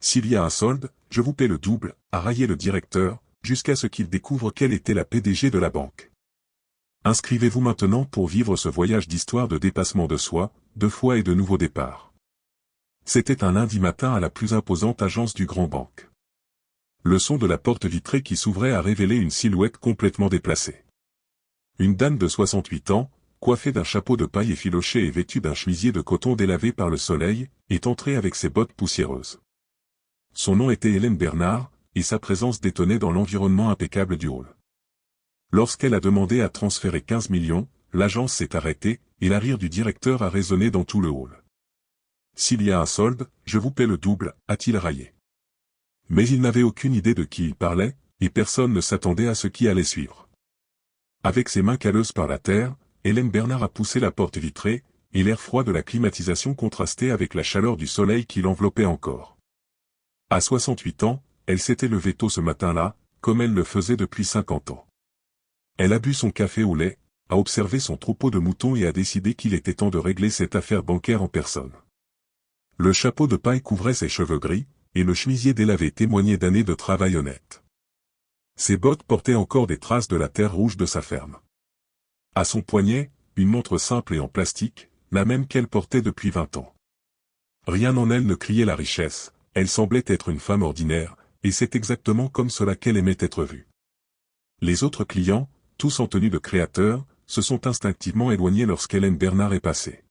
S'il y a un solde, je vous paie le double, a raillé le directeur, jusqu'à ce qu'il découvre quelle était la PDG de la banque. Inscrivez-vous maintenant pour vivre ce voyage d'histoire de dépassement de soi, de foi et de nouveau départ. C'était un lundi matin à la plus imposante agence du Grand Banque. Le son de la porte vitrée qui s'ouvrait a révélé une silhouette complètement déplacée. Une dame de 68 ans, coiffée d'un chapeau de paille effiloché et vêtue d'un chemisier de coton délavé par le soleil, est entrée avec ses bottes poussiéreuses. Son nom était Hélène Bernard, et sa présence détonnait dans l'environnement impeccable du hall. Lorsqu'elle a demandé à transférer 15 millions, l'agence s'est arrêtée, et la rire du directeur a résonné dans tout le hall. S'il y a un solde, je vous paie le double, a-t-il raillé. Mais il n'avait aucune idée de qui il parlait, et personne ne s'attendait à ce qui allait suivre. Avec ses mains calleuses par la terre, Hélène Bernard a poussé la porte vitrée, et l'air froid de la climatisation contrastait avec la chaleur du soleil qui l'enveloppait encore. À 68 ans, elle s'était levée tôt ce matin-là, comme elle le faisait depuis 50 ans. Elle a bu son café au lait, a observé son troupeau de moutons et a décidé qu'il était temps de régler cette affaire bancaire en personne. Le chapeau de paille couvrait ses cheveux gris, et le chemisier délavé témoignait d'années de travail honnête. Ses bottes portaient encore des traces de la terre rouge de sa ferme. À son poignet, une montre simple et en plastique, la même qu'elle portait depuis 20 ans. Rien en elle ne criait la richesse, elle semblait être une femme ordinaire, et c'est exactement comme cela qu'elle aimait être vue. Les autres clients, tous en tenue de créateur, se sont instinctivement éloignés lorsqu'Hélène Bernard est passée.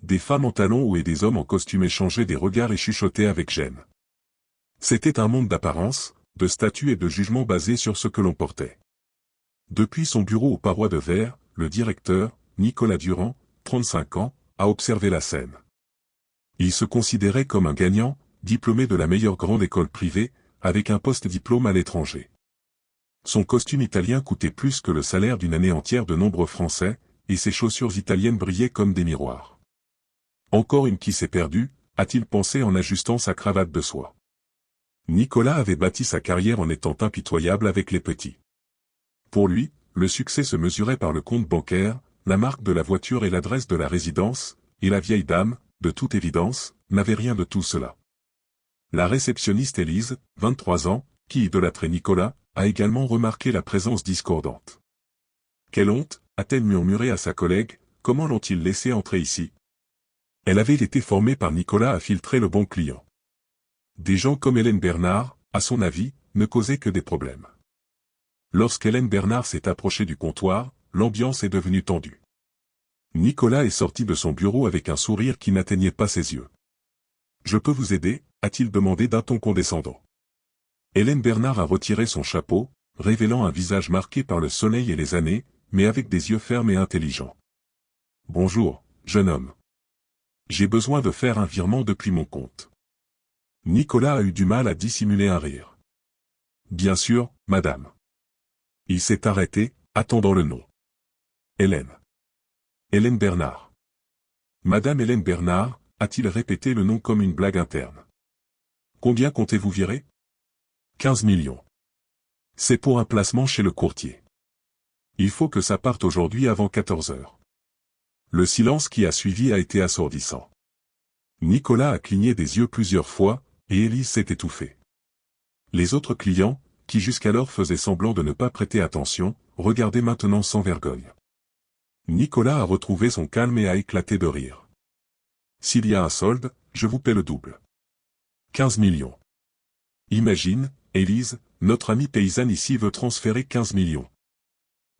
Des femmes en talons hauts et des hommes en costume échangeaient des regards et chuchotaient avec gêne. C'était un monde d'apparence, de statut et de jugement basé sur ce que l'on portait. Depuis son bureau aux parois de verre, le directeur, Nicolas Durand, 35 ans, a observé la scène. Il se considérait comme un gagnant, diplômé de la meilleure grande école privée, avec un post-diplôme à l'étranger. Son costume italien coûtait plus que le salaire d'une année entière de nombreux Français, et ses chaussures italiennes brillaient comme des miroirs. Encore une qui s'est perdue, a-t-il pensé en ajustant sa cravate de soie. Nicolas avait bâti sa carrière en étant impitoyable avec les petits. Pour lui, le succès se mesurait par le compte bancaire, la marque de la voiture et l'adresse de la résidence, et la vieille dame, de toute évidence, n'avait rien de tout cela. La réceptionniste Élise, 23 ans, qui idolâtrait Nicolas, a également remarqué la présence discordante. Quelle honte, a-t-elle murmuré à sa collègue, comment l'ont-ils laissé entrer ici? Elle avait été formée par Nicolas à filtrer le bon client. Des gens comme Hélène Bernard, à son avis, ne causaient que des problèmes. Lorsqu'Hélène Bernard s'est approchée du comptoir, l'ambiance est devenue tendue. Nicolas est sorti de son bureau avec un sourire qui n'atteignait pas ses yeux. « Je peux vous aider ?» a-t-il demandé d'un ton condescendant. Hélène Bernard a retiré son chapeau, révélant un visage marqué par le soleil et les années, mais avec des yeux fermes et intelligents. « Bonjour, jeune homme. J'ai besoin de faire un virement depuis mon compte. » Nicolas a eu du mal à dissimuler un rire. « Bien sûr, madame. » Il s'est arrêté, attendant le nom. « Hélène. Hélène Bernard. » Madame Hélène Bernard, a-t-il répété le nom comme une blague interne. « Combien comptez-vous virer ? » 15 millions. C'est pour un placement chez le courtier. Il faut que ça parte aujourd'hui avant 14 heures. Le silence qui a suivi a été assourdissant. Nicolas a cligné des yeux plusieurs fois, et Élise s'est étouffée. Les autres clients, qui jusqu'alors faisaient semblant de ne pas prêter attention, regardaient maintenant sans vergogne. Nicolas a retrouvé son calme et a éclaté de rire. S'il y a un solde, je vous paie le double. 15 millions. Imagine, Élise, notre amie paysanne ici veut transférer 15 millions.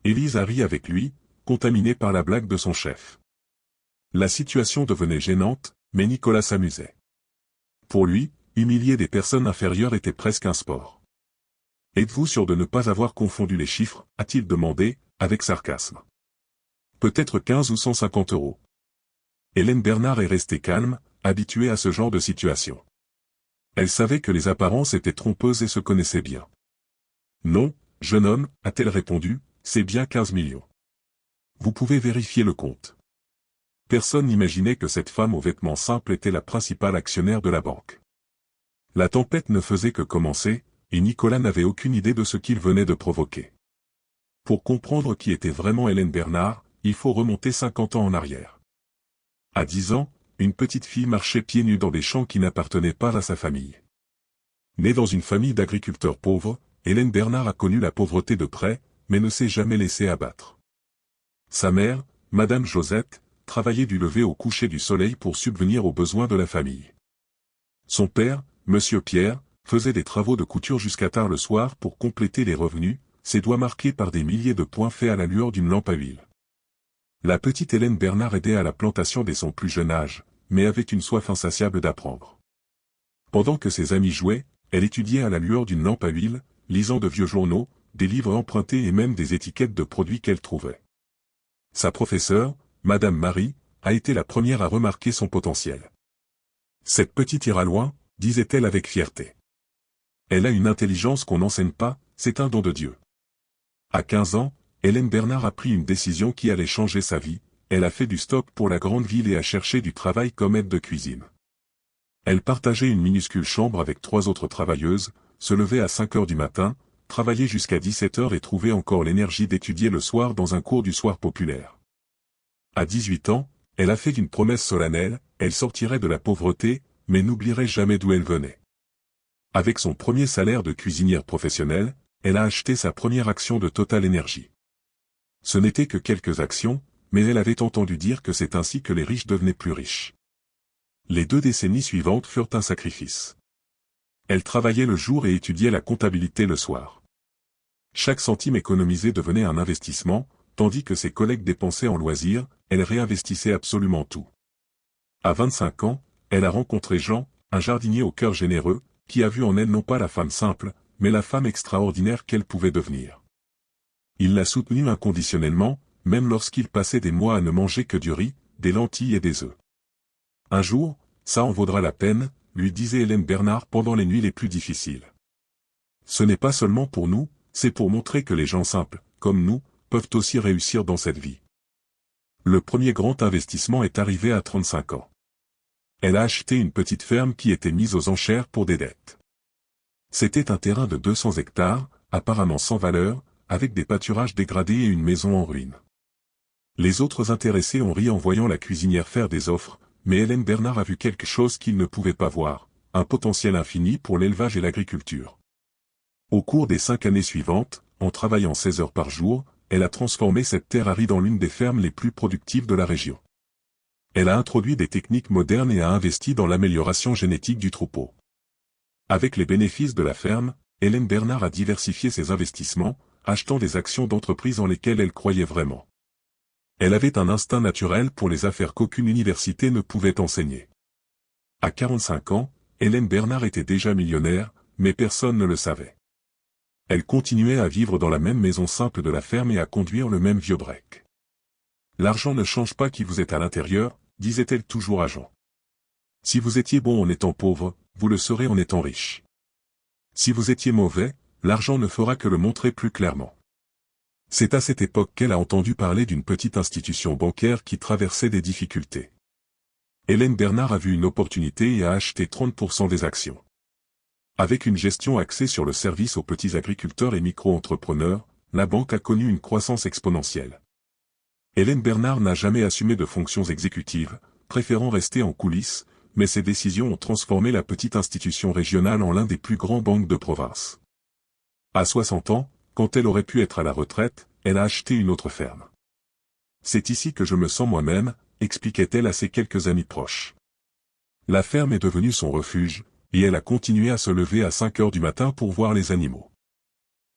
Élise a ri avec lui, contaminée par la blague de son chef. La situation devenait gênante, mais Nicolas s'amusait. Pour lui, humilier des personnes inférieures était presque un sport. « Êtes-vous sûr de ne pas avoir confondu les chiffres ?» a-t-il demandé, avec sarcasme. « Peut-être 15 ou 150 euros. » Hélène Bernard est restée calme, habituée à ce genre de situation. Elle savait que les apparences étaient trompeuses et se connaissait bien. « Non, jeune homme, a-t-elle répondu, c'est bien 15 millions. Vous pouvez vérifier le compte. » Personne n'imaginait que cette femme aux vêtements simples était la principale actionnaire de la banque. La tempête ne faisait que commencer, et Nicolas n'avait aucune idée de ce qu'il venait de provoquer. Pour comprendre qui était vraiment Hélène Bernard, il faut remonter 50 ans en arrière. À 10 ans, une petite fille marchait pieds nus dans des champs qui n'appartenaient pas à sa famille. Née dans une famille d'agriculteurs pauvres, Hélène Bernard a connu la pauvreté de près, mais ne s'est jamais laissée abattre. Sa mère, Madame Josette, travaillait du lever au coucher du soleil pour subvenir aux besoins de la famille. Son père, Monsieur Pierre, faisait des travaux de couture jusqu'à tard le soir pour compléter les revenus, ses doigts marqués par des milliers de points faits à la lueur d'une lampe à huile. La petite Hélène Bernard aidait à la plantation dès son plus jeune âge, mais avait une soif insatiable d'apprendre. Pendant que ses amis jouaient, elle étudiait à la lueur d'une lampe à huile, lisant de vieux journaux, des livres empruntés et même des étiquettes de produits qu'elle trouvait. Sa professeure, Madame Marie, a été la première à remarquer son potentiel. Cette petite ira loin, disait-elle avec fierté. Elle a une intelligence qu'on n'enseigne pas, c'est un don de Dieu. À 15 ans, Hélène Bernard a pris une décision qui allait changer sa vie, elle a fait du stock pour la grande ville et a cherché du travail comme aide de cuisine. Elle partageait une minuscule chambre avec 3 autres travailleuses, se levait à 5 heures du matin, travaillait jusqu'à 17 heures et trouvait encore l'énergie d'étudier le soir dans un cours du soir populaire. À 18 ans, elle a fait une promesse solennelle, elle sortirait de la pauvreté, mais n'oublierait jamais d'où elle venait. Avec son premier salaire de cuisinière professionnelle, elle a acheté sa première action de Total Energy. Ce n'était que quelques actions, mais elle avait entendu dire que c'est ainsi que les riches devenaient plus riches. Les 2 décennies suivantes furent un sacrifice. Elle travaillait le jour et étudiait la comptabilité le soir. Chaque centime économisé devenait un investissement, tandis que ses collègues dépensaient en loisirs, elle réinvestissait absolument tout. À 25 ans, elle a rencontré Jean, un jardinier au cœur généreux, qui a vu en elle non pas la femme simple, mais la femme extraordinaire qu'elle pouvait devenir. Il l'a soutenue inconditionnellement, même lorsqu'il passait des mois à ne manger que du riz, des lentilles et des œufs. Un jour, ça en vaudra la peine, lui disait Hélène Bernard pendant les nuits les plus difficiles. Ce n'est pas seulement pour nous, c'est pour montrer que les gens simples, comme nous, peuvent aussi réussir dans cette vie. Le premier grand investissement est arrivé à 35 ans. Elle a acheté une petite ferme qui était mise aux enchères pour des dettes. C'était un terrain de 200 hectares, apparemment sans valeur, avec des pâturages dégradés et une maison en ruine. Les autres intéressés ont ri en voyant la cuisinière faire des offres, mais Hélène Bernard a vu quelque chose qu'ils ne pouvaient pas voir, un potentiel infini pour l'élevage et l'agriculture. Au cours des 5 années suivantes, en travaillant 16 heures par jour, elle a transformé cette terre aride en l'une des fermes les plus productives de la région. Elle a introduit des techniques modernes et a investi dans l'amélioration génétique du troupeau. Avec les bénéfices de la ferme, Hélène Bernard a diversifié ses investissements, achetant des actions d'entreprises en lesquelles elle croyait vraiment. Elle avait un instinct naturel pour les affaires qu'aucune université ne pouvait enseigner. À 45 ans, Hélène Bernard était déjà millionnaire, mais personne ne le savait. Elle continuait à vivre dans la même maison simple de la ferme et à conduire le même vieux break. L'argent ne change pas qui vous êtes à l'intérieur, disait-elle toujours à Jean. Si vous étiez bon en étant pauvre, vous le serez en étant riche. Si vous étiez mauvais, l'argent ne fera que le montrer plus clairement. C'est à cette époque qu'elle a entendu parler d'une petite institution bancaire qui traversait des difficultés. Hélène Bernard a vu une opportunité et a acheté 30% des actions. Avec une gestion axée sur le service aux petits agriculteurs et micro-entrepreneurs, la banque a connu une croissance exponentielle. Hélène Bernard n'a jamais assumé de fonctions exécutives, préférant rester en coulisses, mais ses décisions ont transformé la petite institution régionale en l'un des plus grands banques de province. À 60 ans, quand elle aurait pu être à la retraite, elle a acheté une autre ferme. C'est ici que je me sens moi-même, expliquait-elle à ses quelques amis proches. La ferme est devenue son refuge, et elle a continué à se lever à 5 heures du matin pour voir les animaux.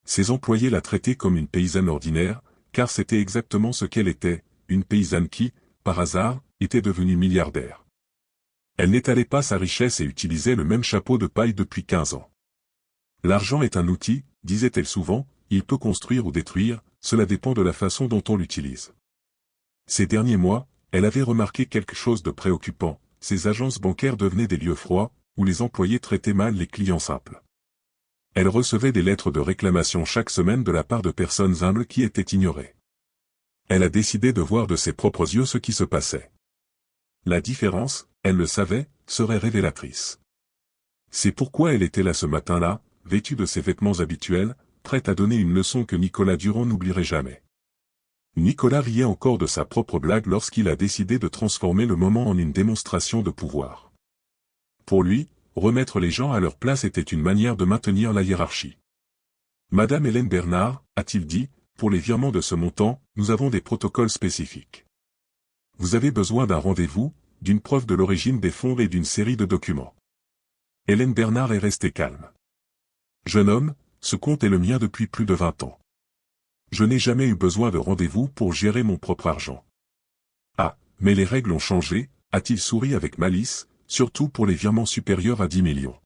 Ses employés la traitaient comme une paysanne ordinaire, car c'était exactement ce qu'elle était, une paysanne qui, par hasard, était devenue milliardaire. Elle n'étalait pas sa richesse et utilisait le même chapeau de paille depuis 15 ans. L'argent est un outil, disait-elle souvent, il peut construire ou détruire, cela dépend de la façon dont on l'utilise. Ces derniers mois, elle avait remarqué quelque chose de préoccupant, ces agences bancaires devenaient des lieux froids, où les employés traitaient mal les clients simples. Elle recevait des lettres de réclamation chaque semaine de la part de personnes humbles qui étaient ignorées. Elle a décidé de voir de ses propres yeux ce qui se passait. La différence, elle le savait, serait révélatrice. C'est pourquoi elle était là ce matin-là, vêtue de ses vêtements habituels, prête à donner une leçon que Nicolas Durand n'oublierait jamais. Nicolas riait encore de sa propre blague lorsqu'il a décidé de transformer le moment en une démonstration de pouvoir. Pour lui, remettre les gens à leur place était une manière de maintenir la hiérarchie. Madame Hélène Bernard, a-t-il dit, pour les virements de ce montant, nous avons des protocoles spécifiques. Vous avez besoin d'un rendez-vous, d'une preuve de l'origine des fonds et d'une série de documents. Hélène Bernard est restée calme. Jeune homme, ce compte est le mien depuis plus de 20 ans. Je n'ai jamais eu besoin de rendez-vous pour gérer mon propre argent. Ah, mais les règles ont changé, a-t-il souri avec malice, surtout pour les virements supérieurs à 10 millions.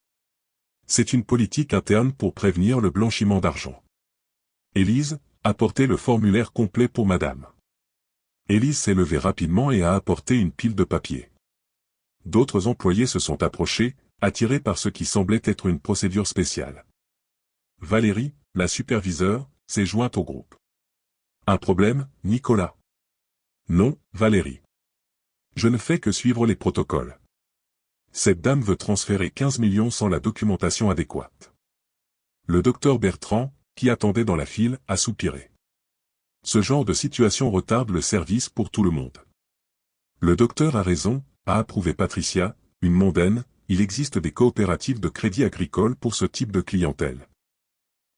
C'est une politique interne pour prévenir le blanchiment d'argent. Élise, apportez le formulaire complet pour madame. Élise s'est levée rapidement et a apporté une pile de papier. D'autres employés se sont approchés, attirés par ce qui semblait être une procédure spéciale. Valérie, la superviseure, s'est jointe au groupe. Un problème, Nicolas? Non, Valérie. Je ne fais que suivre les protocoles. Cette dame veut transférer 15 millions sans la documentation adéquate. Le docteur Bertrand, qui attendait dans la file, a soupiré. Ce genre de situation retarde le service pour tout le monde. Le docteur a raison, a approuvé Patricia, une mondaine, il existe des coopératives de crédit agricole pour ce type de clientèle.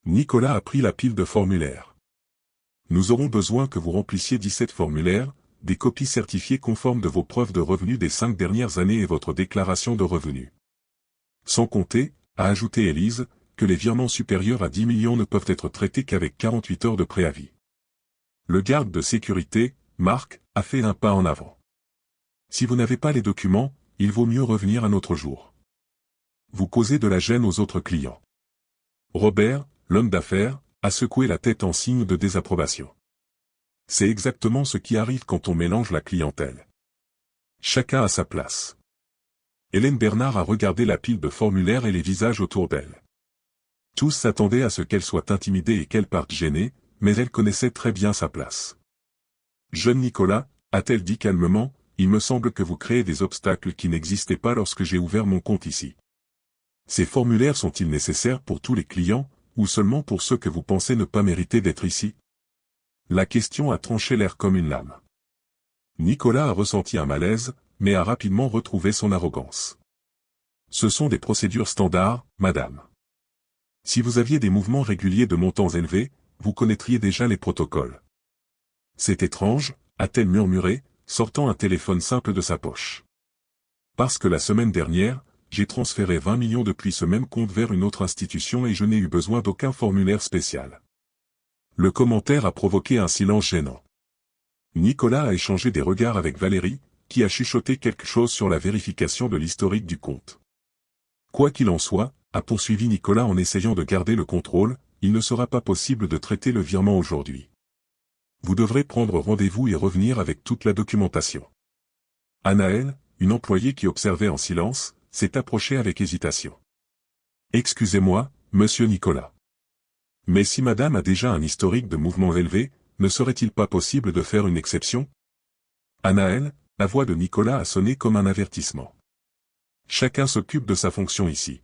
Nicolas a pris la pile de formulaires. Nous aurons besoin que vous remplissiez 17 formulaires, des copies certifiées conformes de vos preuves de revenus des 5 dernières années et votre déclaration de revenus. Sans compter, a ajouté Élise, que les virements supérieurs à 10 millions ne peuvent être traités qu'avec 48 heures de préavis. Le garde de sécurité, Marc, a fait un pas en avant. Si vous n'avez pas les documents, il vaut mieux revenir un autre jour. Vous causez de la gêne aux autres clients. Robert, l'homme d'affaires, a secoué la tête en signe de désapprobation. C'est exactement ce qui arrive quand on mélange la clientèle. Chacun a sa place. Hélène Bernard a regardé la pile de formulaires et les visages autour d'elle. Tous s'attendaient à ce qu'elle soit intimidée et qu'elle parte gênée, mais elle connaissait très bien sa place. Jeune Nicolas, a-t-elle dit calmement, il me semble que vous créez des obstacles qui n'existaient pas lorsque j'ai ouvert mon compte ici. Ces formulaires sont-ils nécessaires pour tous les clients, ou seulement pour ceux que vous pensez ne pas mériter d'être ici? La question a tranché l'air comme une lame. Nicolas a ressenti un malaise, mais a rapidement retrouvé son arrogance. Ce sont des procédures standards, madame. Si vous aviez des mouvements réguliers de montants élevés, vous connaîtriez déjà les protocoles. C'est étrange, a-t-elle murmuré, sortant un téléphone simple de sa poche. Parce que la semaine dernière, j'ai transféré 20 millions depuis ce même compte vers une autre institution et je n'ai eu besoin d'aucun formulaire spécial. Le commentaire a provoqué un silence gênant. Nicolas a échangé des regards avec Valérie, qui a chuchoté quelque chose sur la vérification de l'historique du compte. Quoi qu'il en soit, a poursuivi Nicolas en essayant de garder le contrôle, il ne sera pas possible de traiter le virement aujourd'hui. Vous devrez prendre rendez-vous et revenir avec toute la documentation. Anaël, une employée qui observait en silence, s'est approchée avec hésitation. Excusez-moi, monsieur Nicolas. Mais si madame a déjà un historique de mouvements élevés, ne serait-il pas possible de faire une exception? Anaël, la voix de Nicolas a sonné comme un avertissement. Chacun s'occupe de sa fonction ici.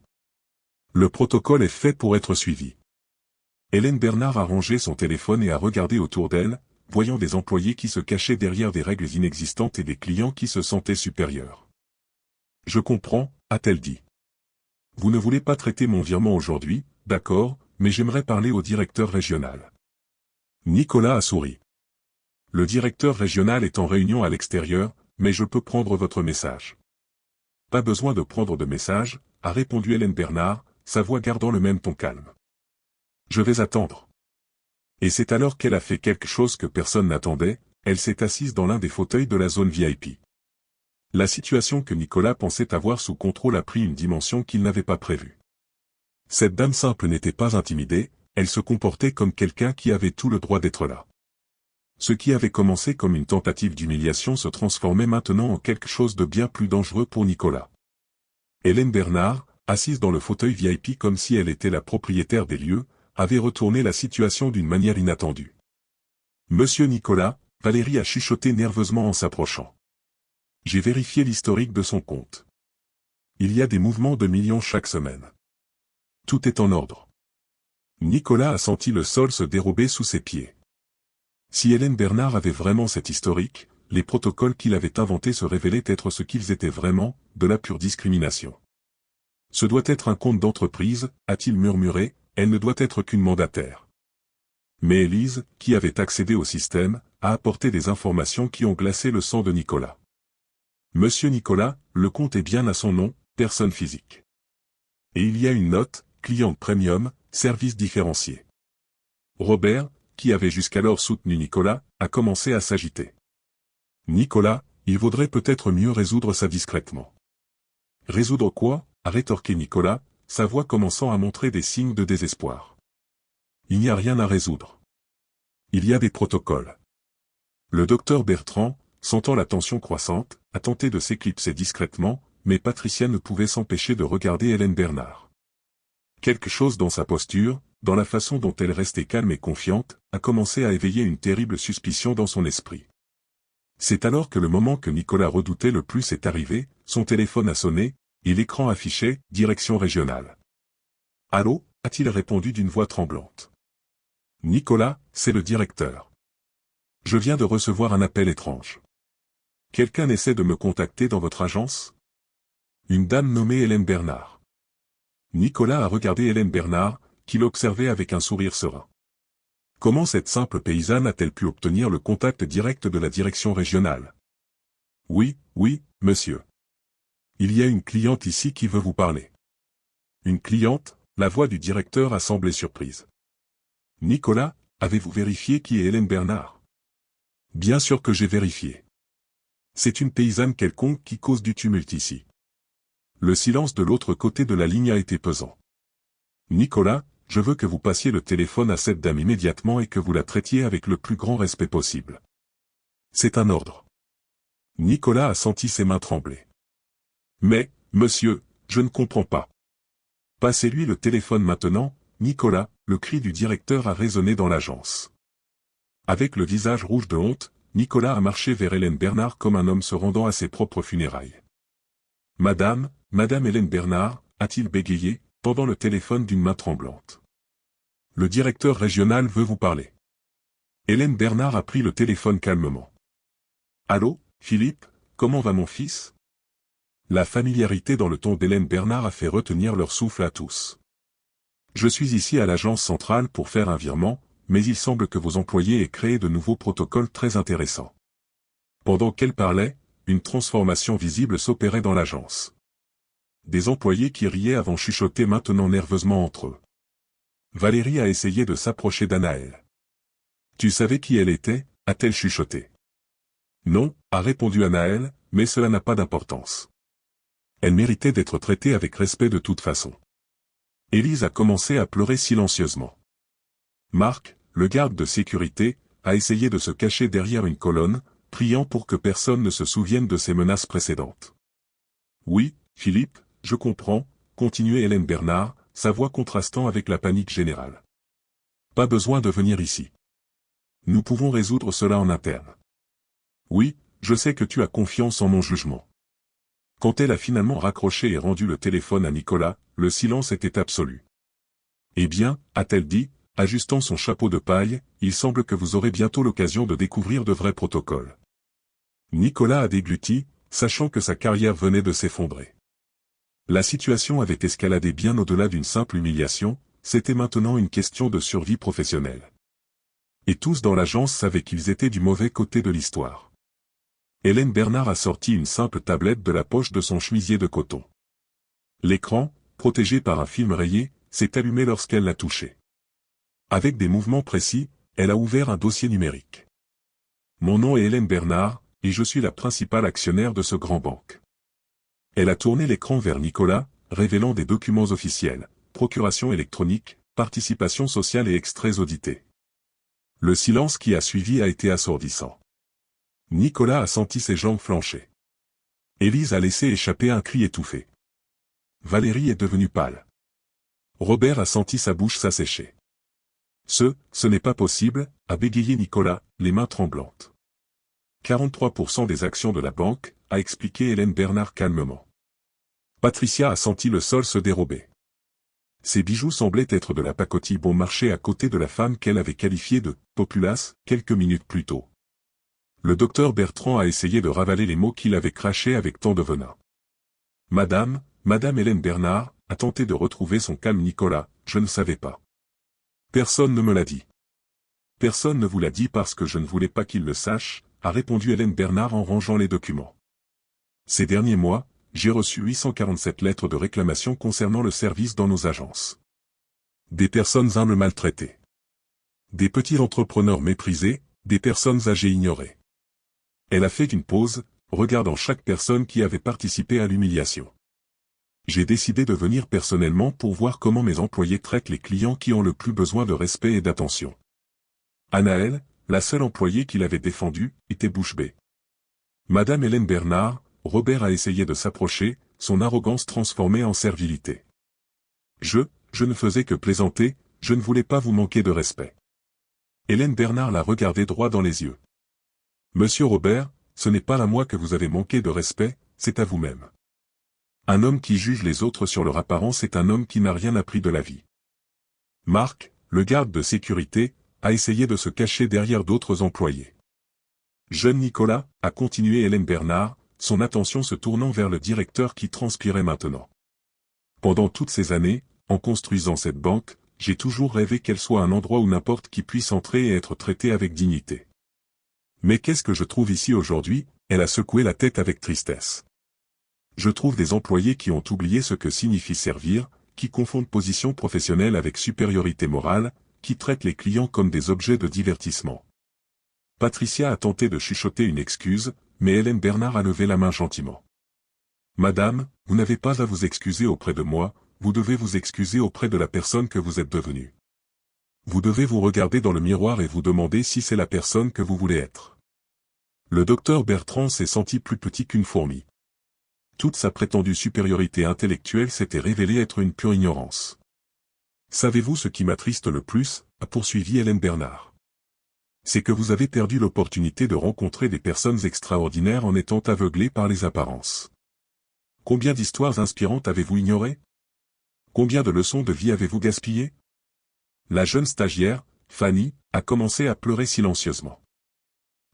Le protocole est fait pour être suivi. Hélène Bernard a rangé son téléphone et a regardé autour d'elle, voyant des employés qui se cachaient derrière des règles inexistantes et des clients qui se sentaient supérieurs. Je comprends, a-t-elle dit. Vous ne voulez pas traiter mon virement aujourd'hui, d'accord, mais j'aimerais parler au directeur régional. Nicolas a souri. Le directeur régional est en réunion à l'extérieur, mais je peux prendre votre message. Pas besoin de prendre de message, a répondu Hélène Bernard, sa voix gardant le même ton calme. Je vais attendre. Et c'est alors qu'elle a fait quelque chose que personne n'attendait, elle s'est assise dans l'un des fauteuils de la zone VIP. La situation que Nicolas pensait avoir sous contrôle a pris une dimension qu'il n'avait pas prévue. Cette dame simple n'était pas intimidée, elle se comportait comme quelqu'un qui avait tout le droit d'être là. Ce qui avait commencé comme une tentative d'humiliation se transformait maintenant en quelque chose de bien plus dangereux pour Nicolas. Hélène Bernard, assise dans le fauteuil VIP comme si elle était la propriétaire des lieux, avait retourné la situation d'une manière inattendue. Monsieur Nicolas, Valérie a chuchoté nerveusement en s'approchant. J'ai vérifié l'historique de son compte. Il y a des mouvements de millions chaque semaine. Tout est en ordre. Nicolas a senti le sol se dérober sous ses pieds. Si Hélène Bernard avait vraiment cet historique, les protocoles qu'il avait inventés se révélaient être ce qu'ils étaient vraiment, de la pure discrimination. Ce doit être un compte d'entreprise, a-t-il murmuré, elle ne doit être qu'une mandataire. Mais Élise, qui avait accédé au système, a apporté des informations qui ont glacé le sang de Nicolas. Monsieur Nicolas, le compte est bien à son nom, personne physique. Et il y a une note, client premium, service différencié. Robert, qui avait jusqu'alors soutenu Nicolas, a commencé à s'agiter. Nicolas, il vaudrait peut-être mieux résoudre ça discrètement. Résoudre quoi? A rétorqué Nicolas, sa voix commençant à montrer des signes de désespoir. Il n'y a rien à résoudre. Il y a des protocoles. Le docteur Bertrand, sentant la tension croissante, a tenté de s'éclipser discrètement, mais Patricia ne pouvait s'empêcher de regarder Hélène Bernard. Quelque chose dans sa posture, dans la façon dont elle restait calme et confiante, a commencé à éveiller une terrible suspicion dans son esprit. C'est alors que le moment que Nicolas redoutait le plus est arrivé, son téléphone a sonné, et l'écran affichait « Direction régionale ». « Allô » a-t-il répondu d'une voix tremblante. « Nicolas, c'est le directeur. Je viens de recevoir un appel étrange. Quelqu'un essaie de me contacter dans votre agence ?» Une dame nommée Hélène Bernard. Nicolas a regardé Hélène Bernard, qui l'observait avec un sourire serein. Comment cette simple paysanne a-t-elle pu obtenir le contact direct de la direction régionale? Oui, monsieur. Il y a une cliente ici qui veut vous parler. Une cliente? La voix du directeur a semblé surprise. Nicolas, avez-vous vérifié qui est Hélène Bernard? Bien sûr que j'ai vérifié. C'est une paysanne quelconque qui cause du tumulte ici. Le silence de l'autre côté de la ligne a été pesant. Nicolas, je veux que vous passiez le téléphone à cette dame immédiatement et que vous la traitiez avec le plus grand respect possible. C'est un ordre. Nicolas a senti ses mains trembler. Mais, monsieur, je ne comprends pas. Passez-lui le téléphone maintenant, Nicolas, le cri du directeur a résonné dans l'agence. Avec le visage rouge de honte, Nicolas a marché vers Hélène Bernard comme un homme se rendant à ses propres funérailles. Madame Hélène Bernard, a-t-il bégayé, tendant le téléphone d'une main tremblante. Le directeur régional veut vous parler. Hélène Bernard a pris le téléphone calmement. Allô, Philippe, comment va mon fils? La familiarité dans le ton d'Hélène Bernard a fait retenir leur souffle à tous. Je suis ici à l'agence centrale pour faire un virement, mais il semble que vos employés aient créé de nouveaux protocoles très intéressants. Pendant qu'elle parlait, une transformation visible s'opérait dans l'agence. Des employés qui riaient avant chuchotaient maintenant nerveusement entre eux. Valérie a essayé de s'approcher d'Anaël. Tu savais qui elle était, a-t-elle chuchoté. Non, a répondu Anaël, mais cela n'a pas d'importance. Elle méritait d'être traitée avec respect de toute façon. Élise a commencé à pleurer silencieusement. Marc, le garde de sécurité, a essayé de se cacher derrière une colonne, priant pour que personne ne se souvienne de ses menaces précédentes. Oui, Philippe, je comprends, continuait Hélène Bernard, sa voix contrastant avec la panique générale. Pas besoin de venir ici. Nous pouvons résoudre cela en interne. Oui, je sais que tu as confiance en mon jugement. Quand elle a finalement raccroché et rendu le téléphone à Nicolas, le silence était absolu. Eh bien, a-t-elle dit, ajustant son chapeau de paille, il semble que vous aurez bientôt l'occasion de découvrir de vrais protocoles. Nicolas a dégluti, sachant que sa carrière venait de s'effondrer. La situation avait escaladé bien au-delà d'une simple humiliation, c'était maintenant une question de survie professionnelle. Et tous dans l'agence savaient qu'ils étaient du mauvais côté de l'histoire. Hélène Bernard a sorti une simple tablette de la poche de son chemisier de coton. L'écran, protégé par un film rayé, s'est allumé lorsqu'elle l'a touché. Avec des mouvements précis, elle a ouvert un dossier numérique. Mon nom est Hélène Bernard, et je suis la principale actionnaire de ce grand banque. Elle a tourné l'écran vers Nicolas, révélant des documents officiels, procuration électronique, participation sociale et extraits audités. Le silence qui a suivi a été assourdissant. Nicolas a senti ses jambes flancher. Élise a laissé échapper un cri étouffé. Valérie est devenue pâle. Robert a senti sa bouche s'assécher. Ce n'est pas possible, a bégayé Nicolas, les mains tremblantes. 43% des actions de la banque, a expliqué Hélène Bernard calmement. Patricia a senti le sol se dérober. Ses bijoux semblaient être de la pacotille bon marché à côté de la femme qu'elle avait qualifiée de « populace » quelques minutes plus tôt. Le docteur Bertrand a essayé de ravaler les mots qu'il avait crachés avec tant de venin. Madame Hélène Bernard, a tenté de retrouver son calme. Nicolas, je ne savais pas. Personne ne me l'a dit. Personne ne vous l'a dit parce que je ne voulais pas qu'il le sache, a répondu Hélène Bernard en rangeant les documents. Ces derniers mois, j'ai reçu 847 lettres de réclamation concernant le service dans nos agences. Des personnes humbles maltraitées. Des petits entrepreneurs méprisés, des personnes âgées ignorées. Elle a fait une pause, regardant chaque personne qui avait participé à l'humiliation. J'ai décidé de venir personnellement pour voir comment mes employés traitent les clients qui ont le plus besoin de respect et d'attention. Anaëlle, la seule employée qu'il avait défendue, était bouche bée. Madame Hélène Bernard, Robert a essayé de s'approcher, son arrogance transformée en servilité. Je ne faisais que plaisanter, je ne voulais pas vous manquer de respect. Hélène Bernard l'a regardé droit dans les yeux. Monsieur Robert, ce n'est pas à moi que vous avez manqué de respect, c'est à vous-même. Un homme qui juge les autres sur leur apparence est un homme qui n'a rien appris de la vie. Marc, le garde de sécurité, a essayé de se cacher derrière d'autres employés. Jeune Nicolas, a continué Hélène Bernard, son attention se tournant vers le directeur qui transpirait maintenant. Pendant toutes ces années, en construisant cette banque, j'ai toujours rêvé qu'elle soit un endroit où n'importe qui puisse entrer et être traité avec dignité. Mais qu'est-ce que je trouve ici aujourd'hui? Elle a secoué la tête avec tristesse. Je trouve des employés qui ont oublié ce que signifie servir, qui confondent position professionnelle avec supériorité morale, qui traitent les clients comme des objets de divertissement. Patricia a tenté de chuchoter une excuse, mais Hélène Bernard a levé la main gentiment. Madame, vous n'avez pas à vous excuser auprès de moi, vous devez vous excuser auprès de la personne que vous êtes devenue. Vous devez vous regarder dans le miroir et vous demander si c'est la personne que vous voulez être. Le docteur Bertrand s'est senti plus petit qu'une fourmi. Toute sa prétendue supériorité intellectuelle s'était révélée être une pure ignorance. Savez-vous ce qui m'attriste le plus, a poursuivi Hélène Bernard. C'est que vous avez perdu l'opportunité de rencontrer des personnes extraordinaires en étant aveuglé par les apparences. Combien d'histoires inspirantes avez-vous ignorées? Combien de leçons de vie avez-vous gaspillées? La jeune stagiaire, Fanny, a commencé à pleurer silencieusement.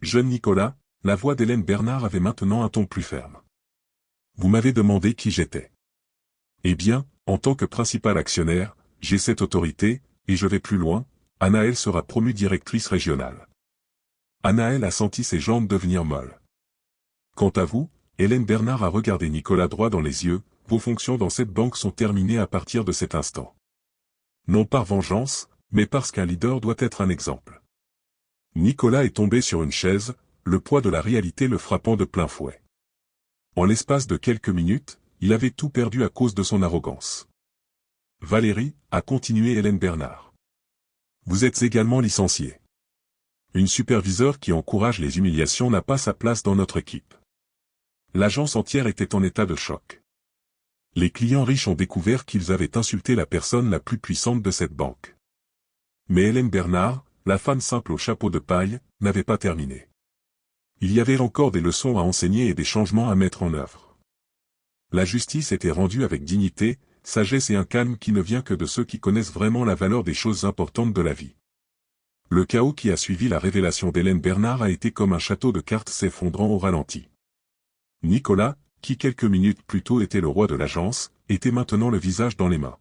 Jeune Nicolas, la voix d'Hélène Bernard avait maintenant un ton plus ferme. Vous m'avez demandé qui j'étais. Eh bien, en tant que principal actionnaire, j'ai cette autorité, et je vais plus loin, Anaëlle sera promue directrice régionale. Anaëlle a senti ses jambes devenir molles. Quant à vous, Hélène Bernard a regardé Nicolas droit dans les yeux, vos fonctions dans cette banque sont terminées à partir de cet instant. Non par vengeance, mais parce qu'un leader doit être un exemple. Nicolas est tombé sur une chaise, le poids de la réalité le frappant de plein fouet. En l'espace de quelques minutes, il avait tout perdu à cause de son arrogance. Valérie, a continué Hélène Bernard. Vous êtes également licenciée. Une superviseure qui encourage les humiliations n'a pas sa place dans notre équipe. L'agence entière était en état de choc. Les clients riches ont découvert qu'ils avaient insulté la personne la plus puissante de cette banque. Mais Hélène Bernard, la femme simple au chapeau de paille, n'avait pas terminé. Il y avait encore des leçons à enseigner et des changements à mettre en œuvre. La justice était rendue avec dignité, sagesse et un calme qui ne vient que de ceux qui connaissent vraiment la valeur des choses importantes de la vie. Le chaos qui a suivi la révélation d'Hélène Bernard a été comme un château de cartes s'effondrant au ralenti. Nicolas, qui quelques minutes plus tôt était le roi de l'agence, était maintenant le visage dans les mains.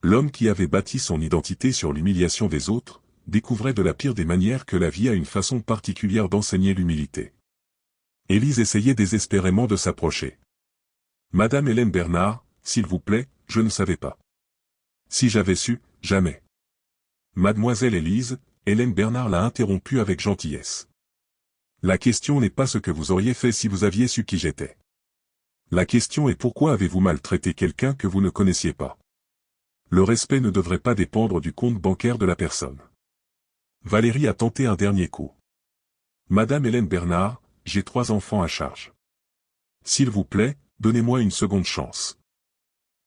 L'homme qui avait bâti son identité sur l'humiliation des autres, découvrait de la pire des manières que la vie a une façon particulière d'enseigner l'humilité. Élise essayait désespérément de s'approcher. Madame Hélène Bernard, s'il vous plaît, je ne savais pas. Si j'avais su, jamais. Mademoiselle Élise, Hélène Bernard l'a interrompue avec gentillesse. La question n'est pas ce que vous auriez fait si vous aviez su qui j'étais. La question est pourquoi avez-vous maltraité quelqu'un que vous ne connaissiez pas. Le respect ne devrait pas dépendre du compte bancaire de la personne. Valérie a tenté un dernier coup. Madame Hélène Bernard, j'ai 3 enfants à charge. S'il vous plaît, donnez-moi une seconde chance.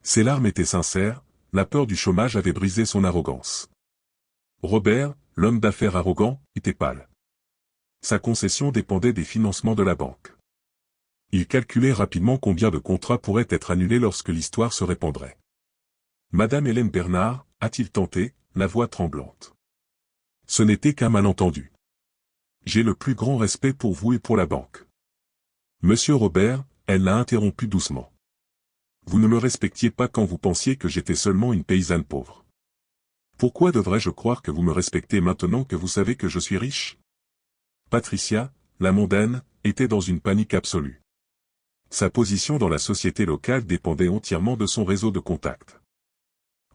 Ses larmes étaient sincères, la peur du chômage avait brisé son arrogance. Robert, l'homme d'affaires arrogant, était pâle. Sa concession dépendait des financements de la banque. Il calculait rapidement combien de contrats pourraient être annulés lorsque l'histoire se répandrait. Madame Hélène Bernard, a-t-il tenté, la voix tremblante. Ce n'était qu'un malentendu. J'ai le plus grand respect pour vous et pour la banque. Monsieur Robert, elle l'a interrompu doucement. Vous ne me respectiez pas quand vous pensiez que j'étais seulement une paysanne pauvre. Pourquoi devrais-je croire que vous me respectez maintenant que vous savez que je suis riche? Patricia, la mondaine, était dans une panique absolue. Sa position dans la société locale dépendait entièrement de son réseau de contacts.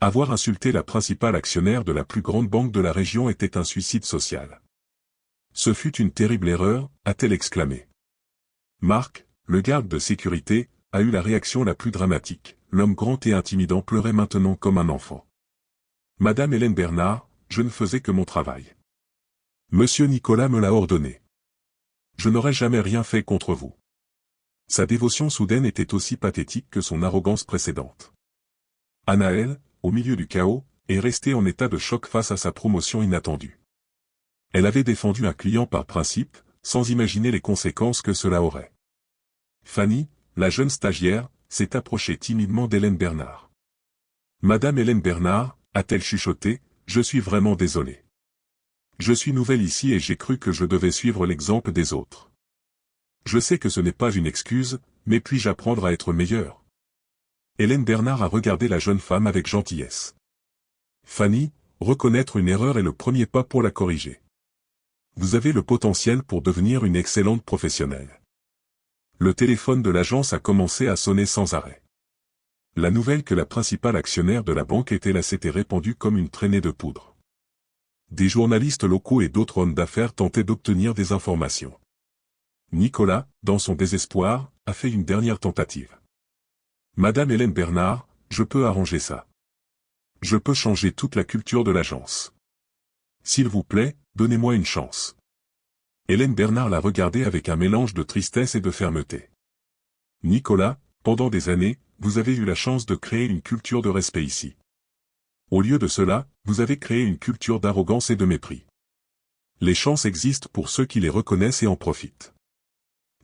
Avoir insulté la principale actionnaire de la plus grande banque de la région était un suicide social. Ce fut une terrible erreur, a-t-elle exclamé. Marc, le garde de sécurité, a eu la réaction la plus dramatique. L'homme grand et intimidant pleurait maintenant comme un enfant. Madame Hélène Bernard, je ne faisais que mon travail. Monsieur Nicolas me l'a ordonné. Je n'aurais jamais rien fait contre vous. Sa dévotion soudaine était aussi pathétique que son arrogance précédente. Anaël, au milieu du chaos, est restée en état de choc face à sa promotion inattendue. Elle avait défendu un client par principe, sans imaginer les conséquences que cela aurait. Fanny, la jeune stagiaire, s'est approchée timidement d'Hélène Bernard. Madame Hélène Bernard, a-t-elle chuchoté, je suis vraiment désolée. Je suis nouvelle ici et j'ai cru que je devais suivre l'exemple des autres. Je sais que ce n'est pas une excuse, mais puis-je apprendre à être meilleure? Hélène Bernard a regardé la jeune femme avec gentillesse. Fanny, reconnaître une erreur est le premier pas pour la corriger. Vous avez le potentiel pour devenir une excellente professionnelle. Le téléphone de l'agence a commencé à sonner sans arrêt. La nouvelle que la principale actionnaire de la banque était là s'était répandue comme une traînée de poudre. Des journalistes locaux et d'autres hommes d'affaires tentaient d'obtenir des informations. Nicolas, dans son désespoir, a fait une dernière tentative. Madame Hélène Bernard, je peux arranger ça. Je peux changer toute la culture de l'agence. S'il vous plaît, donnez-moi une chance. Hélène Bernard l'a regardé avec un mélange de tristesse et de fermeté. Nicolas, pendant des années, vous avez eu la chance de créer une culture de respect ici. Au lieu de cela, vous avez créé une culture d'arrogance et de mépris. Les chances existent pour ceux qui les reconnaissent et en profitent.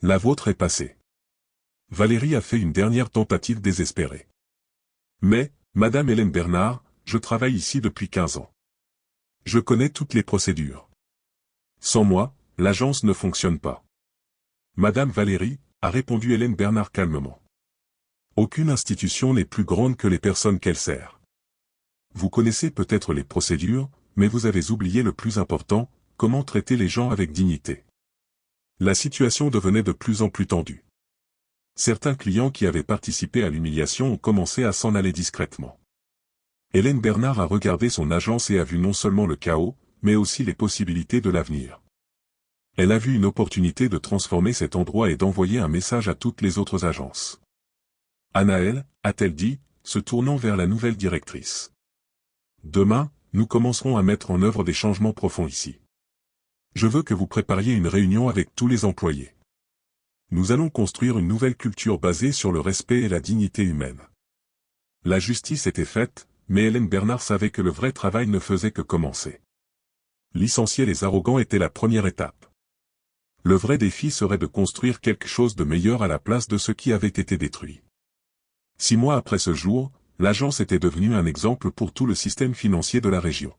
La vôtre est passée. Valérie a fait une dernière tentative désespérée. Mais, Madame Hélène Bernard, je travaille ici depuis 15 ans. Je connais toutes les procédures. Sans moi, l'agence ne fonctionne pas. Madame Valérie, a répondu Hélène Bernard calmement. Aucune institution n'est plus grande que les personnes qu'elle sert. Vous connaissez peut-être les procédures, mais vous avez oublié le plus important, comment traiter les gens avec dignité. La situation devenait de plus en plus tendue. Certains clients qui avaient participé à l'humiliation ont commencé à s'en aller discrètement. Hélène Bernard a regardé son agence et a vu non seulement le chaos, mais aussi les possibilités de l'avenir. Elle a vu une opportunité de transformer cet endroit et d'envoyer un message à toutes les autres agences. Anaël, a-t-elle dit, se tournant vers la nouvelle directrice. Demain, nous commencerons à mettre en œuvre des changements profonds ici. Je veux que vous prépariez une réunion avec tous les employés. Nous allons construire une nouvelle culture basée sur le respect et la dignité humaine. La justice était faite, mais Hélène Bernard savait que le vrai travail ne faisait que commencer. Licencier les arrogants était la première étape. Le vrai défi serait de construire quelque chose de meilleur à la place de ce qui avait été détruit. 6 mois après ce jour, l'agence était devenue un exemple pour tout le système financier de la région.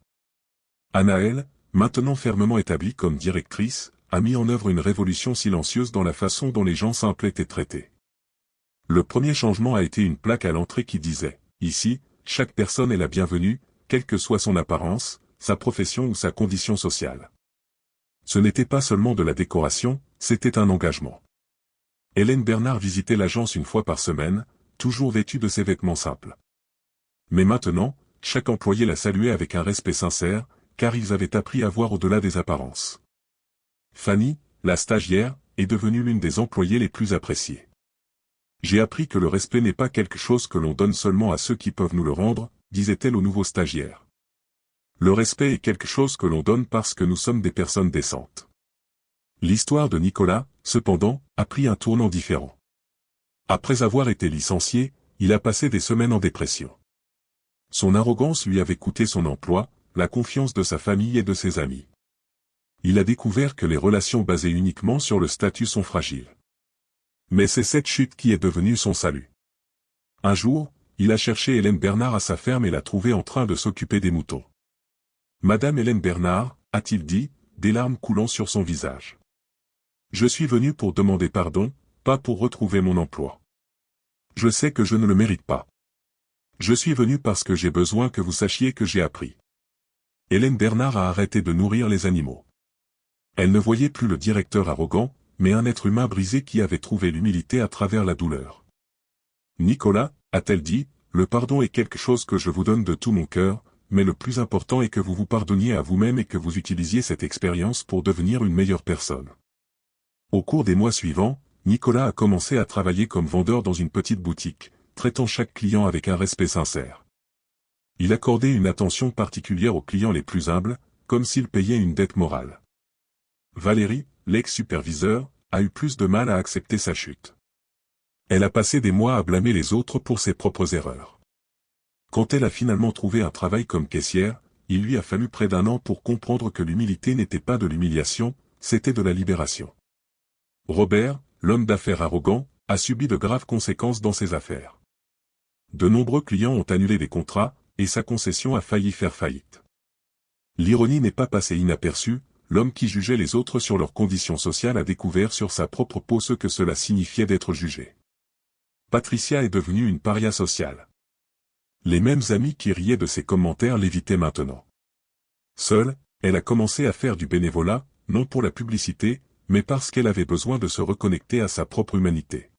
Anaël, maintenant fermement établie comme directrice, a mis en œuvre une révolution silencieuse dans la façon dont les gens simples étaient traités. Le premier changement a été une plaque à l'entrée qui disait « Ici, chaque personne est la bienvenue, quelle que soit son apparence, sa profession ou sa condition sociale. » Ce n'était pas seulement de la décoration, c'était un engagement. Hélène Bernard visitait l'agence une fois par semaine, toujours vêtue de ses vêtements simples. Mais maintenant, chaque employé la saluait avec un respect sincère, car ils avaient appris à voir au-delà des apparences. Fanny, la stagiaire, est devenue l'une des employées les plus appréciées. J'ai appris que le respect n'est pas quelque chose que l'on donne seulement à ceux qui peuvent nous le rendre, disait-elle au nouveau stagiaire. Le respect est quelque chose que l'on donne parce que nous sommes des personnes décentes. L'histoire de Nicolas, cependant, a pris un tournant différent. Après avoir été licencié, il a passé des semaines en dépression. Son arrogance lui avait coûté son emploi, la confiance de sa famille et de ses amis. Il a découvert que les relations basées uniquement sur le statut sont fragiles. Mais c'est cette chute qui est devenue son salut. Un jour, il a cherché Hélène Bernard à sa ferme et l'a trouvée en train de s'occuper des moutons. Madame Hélène Bernard, a-t-il dit, des larmes coulant sur son visage. Je suis venu pour demander pardon, pas pour retrouver mon emploi. Je sais que je ne le mérite pas. Je suis venu parce que j'ai besoin que vous sachiez que j'ai appris. Hélène Bernard a arrêté de nourrir les animaux. Elle ne voyait plus le directeur arrogant, mais un être humain brisé qui avait trouvé l'humilité à travers la douleur. Nicolas, a-t-elle dit, le pardon est quelque chose que je vous donne de tout mon cœur, mais le plus important est que vous vous pardonniez à vous-même et que vous utilisiez cette expérience pour devenir une meilleure personne. Au cours des mois suivants, Nicolas a commencé à travailler comme vendeur dans une petite boutique, traitant chaque client avec un respect sincère. Il accordait une attention particulière aux clients les plus humbles, comme s'ils payaient une dette morale. Valérie, l'ex-superviseur, a eu plus de mal à accepter sa chute. Elle a passé des mois à blâmer les autres pour ses propres erreurs. Quand elle a finalement trouvé un travail comme caissière, il lui a fallu près d'1 an pour comprendre que l'humilité n'était pas de l'humiliation, c'était de la libération. Robert, l'homme d'affaires arrogant, a subi de graves conséquences dans ses affaires. De nombreux clients ont annulé des contrats, et sa concession a failli faire faillite. L'ironie n'est pas passée inaperçue, l'homme qui jugeait les autres sur leurs conditions sociales a découvert sur sa propre peau ce que cela signifiait d'être jugé. Patricia est devenue une paria sociale. Les mêmes amis qui riaient de ses commentaires l'évitaient maintenant. Seule, elle a commencé à faire du bénévolat, non pour la publicité, mais parce qu'elle avait besoin de se reconnecter à sa propre humanité.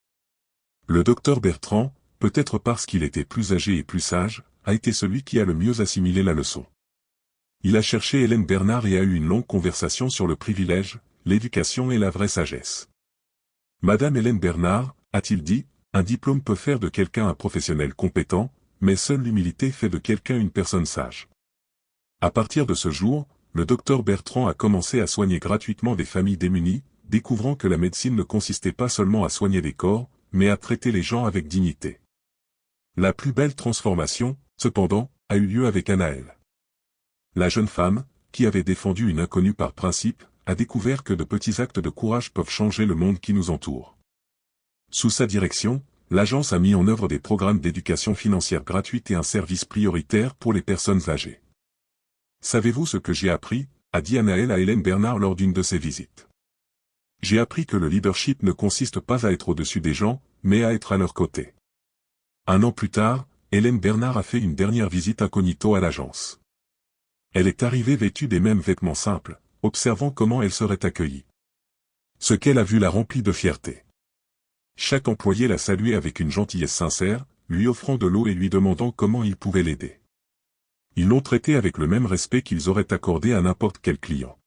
Le docteur Bertrand, peut-être parce qu'il était plus âgé et plus sage, a été celui qui a le mieux assimilé la leçon. Il a cherché Hélène Bernard et a eu une longue conversation sur le privilège, l'éducation et la vraie sagesse. Madame Hélène Bernard, a-t-il dit, un diplôme peut faire de quelqu'un un professionnel compétent, mais seule l'humilité fait de quelqu'un une personne sage. À partir de ce jour, le docteur Bertrand a commencé à soigner gratuitement des familles démunies, découvrant que la médecine ne consistait pas seulement à soigner des corps, mais à traiter les gens avec dignité. La plus belle transformation, cependant, a eu lieu avec Anaëlle. La jeune femme, qui avait défendu une inconnue par principe, a découvert que de petits actes de courage peuvent changer le monde qui nous entoure. Sous sa direction, l'agence a mis en œuvre des programmes d'éducation financière gratuite et un service prioritaire pour les personnes âgées. Savez-vous ce que j'ai appris, a dit Anaëlle à Hélène Bernard lors d'une de ses visites. J'ai appris que le leadership ne consiste pas à être au-dessus des gens, mais à être à leur côté. 1 an plus tard, Hélène Bernard a fait une dernière visite incognito à l'agence. Elle est arrivée vêtue des mêmes vêtements simples, observant comment elle serait accueillie. Ce qu'elle a vu la remplit de fierté. Chaque employé la saluait avec une gentillesse sincère, lui offrant de l'eau et lui demandant comment il pouvait l'aider. Ils l'ont traitée avec le même respect qu'ils auraient accordé à n'importe quel client.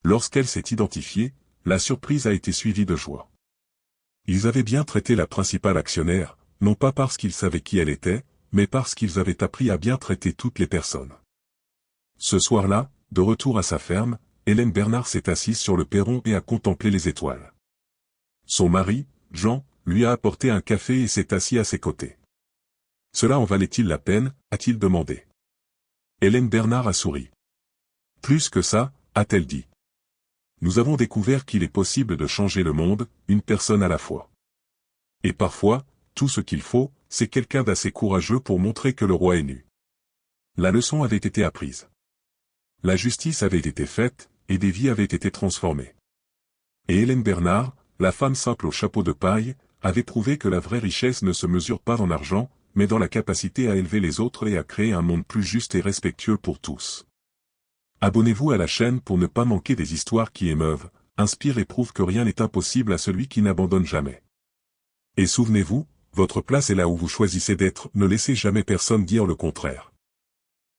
Lorsqu'elle s'est identifiée, la surprise a été suivie de joie. Ils avaient bien traité la principale actionnaire, non pas parce qu'ils savaient qui elle était, mais parce qu'ils avaient appris à bien traiter toutes les personnes. Ce soir-là, de retour à sa ferme, Hélène Bernard s'est assise sur le perron et a contemplé les étoiles. Son mari, Jean, lui a apporté un café et s'est assis à ses côtés. « Cela en valait-il la peine ?» a-t-il demandé. Hélène Bernard a souri. « Plus que ça » a-t-elle dit. « Nous avons découvert qu'il est possible de changer le monde, une personne à la fois. Et parfois, tout ce qu'il faut, c'est quelqu'un d'assez courageux pour montrer que le roi est nu. » La leçon avait été apprise. La justice avait été faite, et des vies avaient été transformées. Et Hélène Bernard, la femme simple au chapeau de paille, avait prouvé que la vraie richesse ne se mesure pas en argent, mais dans la capacité à élever les autres et à créer un monde plus juste et respectueux pour tous. Abonnez-vous à la chaîne pour ne pas manquer des histoires qui émeuvent, inspirent et prouvent que rien n'est impossible à celui qui n'abandonne jamais. Et souvenez-vous, votre place est là où vous choisissez d'être, ne laissez jamais personne dire le contraire.